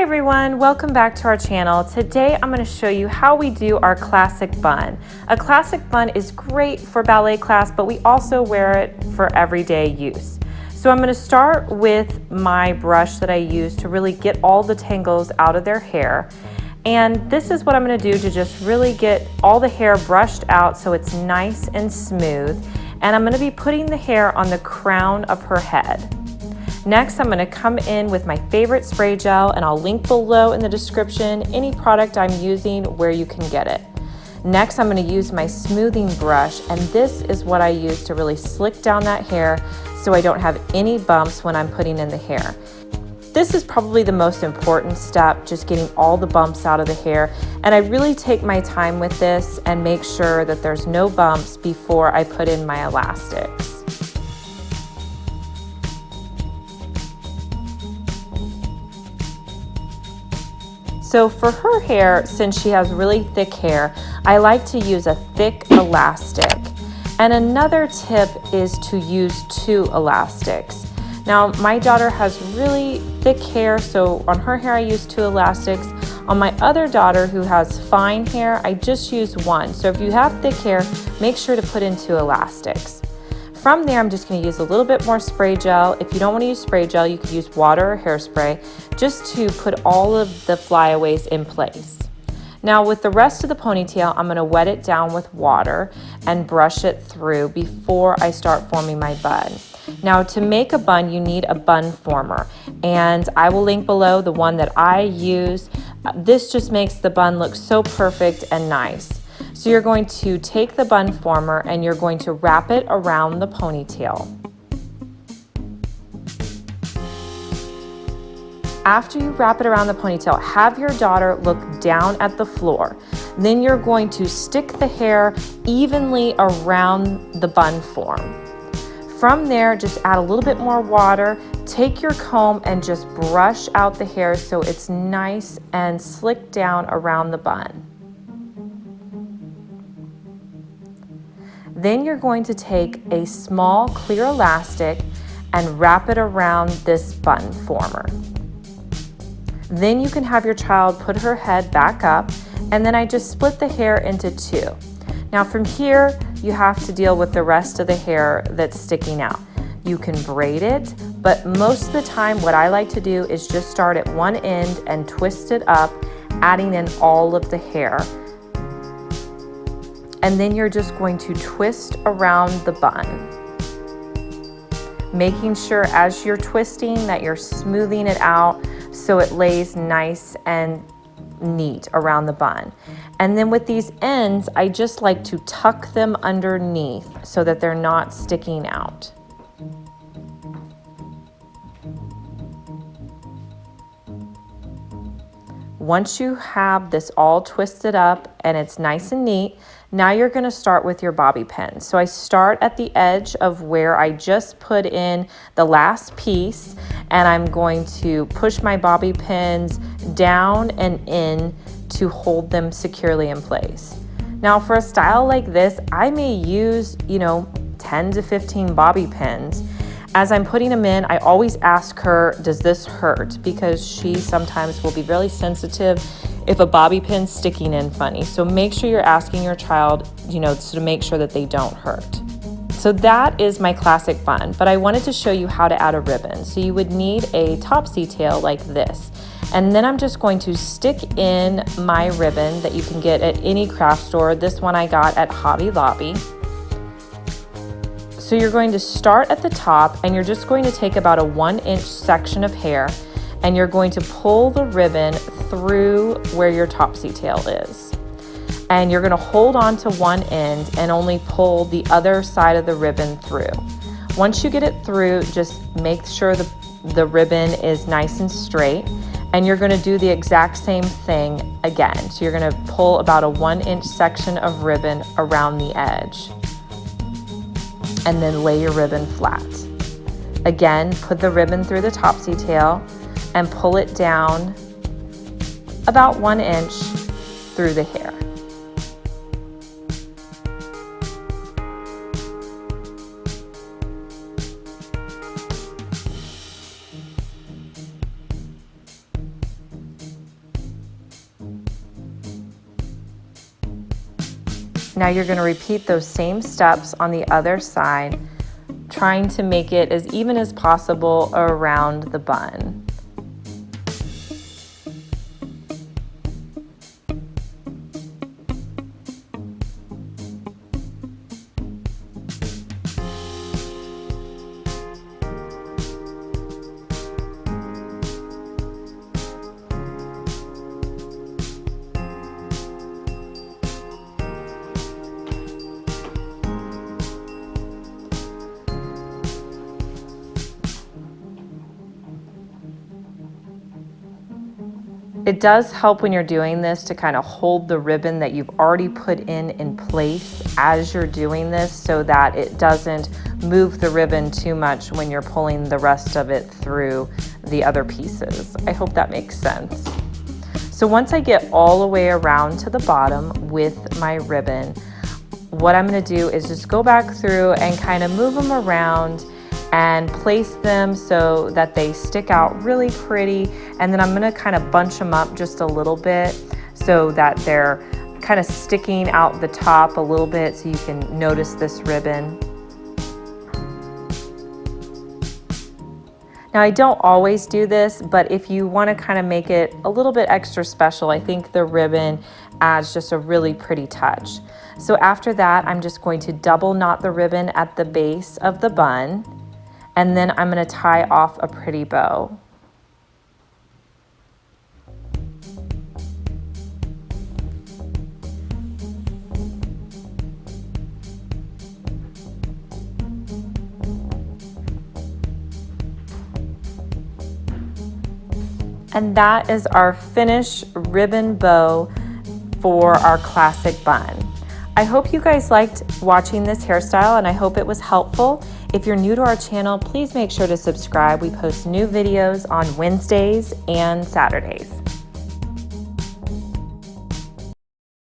Hi everyone, welcome back to our channel. Today I'm going to show you how we do our classic bun. A classic bun is great for ballet class, but we also wear it for everyday use. So I'm going to start with my brush that I use to really get all the tangles out of their hair. And this is what I'm going to do to just really get all the hair brushed out so it's nice and smooth. And I'm going to be putting the hair on the crown of her head. Next, I'm going to come in with my favorite spray gel, and I'll link below in the description any product I'm using where you can get it. Next, I'm going to use my smoothing brush, and this is what I use to really slick down that hair so I don't have any bumps when I'm putting in the hair. This is probably the most important step, just getting all the bumps out of the hair, and I really take my time with this and make sure that there's no bumps before I put in my elastics. So for her hair, since she has really thick hair, I like to use a thick elastic. And another tip is to use 2 elastics. Now, my daughter has really thick hair, so on her hair I use 2 elastics. On my other daughter who has fine hair, I just use 1. So if you have thick hair, make sure to put in 2 elastics. From there, I'm just going to use a little bit more spray gel. If you don't want to use spray gel, you could use water or hairspray just to put all of the flyaways in place. Now with the rest of the ponytail, I'm going to wet it down with water and brush it through before I start forming my bun. Now to make a bun, you need a bun former, and I will link below the one that I use. This just makes the bun look so perfect and nice. So you're going to take the bun former and you're going to wrap it around the ponytail. After you wrap it around the ponytail, have your daughter look down at the floor. Then you're going to stick the hair evenly around the bun form. From there, just add a little bit more water, take your comb and just brush out the hair so it's nice and slick down around the bun. Then you're going to take a small clear elastic and wrap it around this bun former. Then you can have your child put her head back up, and then I just split the hair into 2. Now from here, you have to deal with the rest of the hair that's sticking out. You can braid it, but most of the time what I like to do is just start at one end and twist it up, adding in all of the hair. And then you're just going to twist around the bun, making sure as you're twisting that you're smoothing it out so it lays nice and neat around the bun. And then with these ends, I just like to tuck them underneath so that they're not sticking out. Once you have this all twisted up and it's nice and neat, now you're going to start with your bobby pin. So I start at the edge of where I just put in the last piece, and I'm going to push my bobby pins down and in to hold them securely in place. Now for a style like this, I may use, 10 to 15 bobby pins. As I'm putting them in, I always ask her, does this hurt? Because she sometimes will be really sensitive if a bobby pin's sticking in funny. So make sure you're asking your child, to make sure that they don't hurt. So that is my classic bun, but I wanted to show you how to add a ribbon. So you would need a topsy tail like this. And then I'm just going to stick in my ribbon that you can get at any craft store. This one I got at Hobby Lobby. So you're going to start at the top, and you're just going to take about a 1-inch section of hair, and you're going to pull the ribbon through where your topsy tail is. And you're going to hold on to one end and only pull the other side of the ribbon through. Once you get it through, just make sure the ribbon is nice and straight, and you're going to do the exact same thing again. So you're going to pull about a 1-inch section of ribbon around the edge, and then lay your ribbon flat. Again, put the ribbon through the topsy tail and pull it down about 1 inch through the hair. Now you're going to repeat those same steps on the other side, trying to make it as even as possible around the bun. It does help when you're doing this to kind of hold the ribbon that you've already put in place as you're doing this, so that it doesn't move the ribbon too much when you're pulling the rest of it through the other pieces. I hope that makes sense. So once I get all the way around to the bottom with my ribbon, what I'm going to do is just go back through and kind of move them around and place them so that they stick out really pretty. And then I'm gonna kind of bunch them up just a little bit so that they're kind of sticking out the top a little bit so you can notice this ribbon. Now I don't always do this, but if you want to kind of make it a little bit extra special, I think the ribbon adds just a really pretty touch. So after that, I'm just going to double knot the ribbon at the base of the bun, and then I'm going to tie off a pretty bow. And that is our finished ribbon bow for our classic bun. I hope you guys liked watching this hairstyle, and I hope it was helpful. If you're new to our channel, please make sure to subscribe. We post new videos on Wednesdays and Saturdays.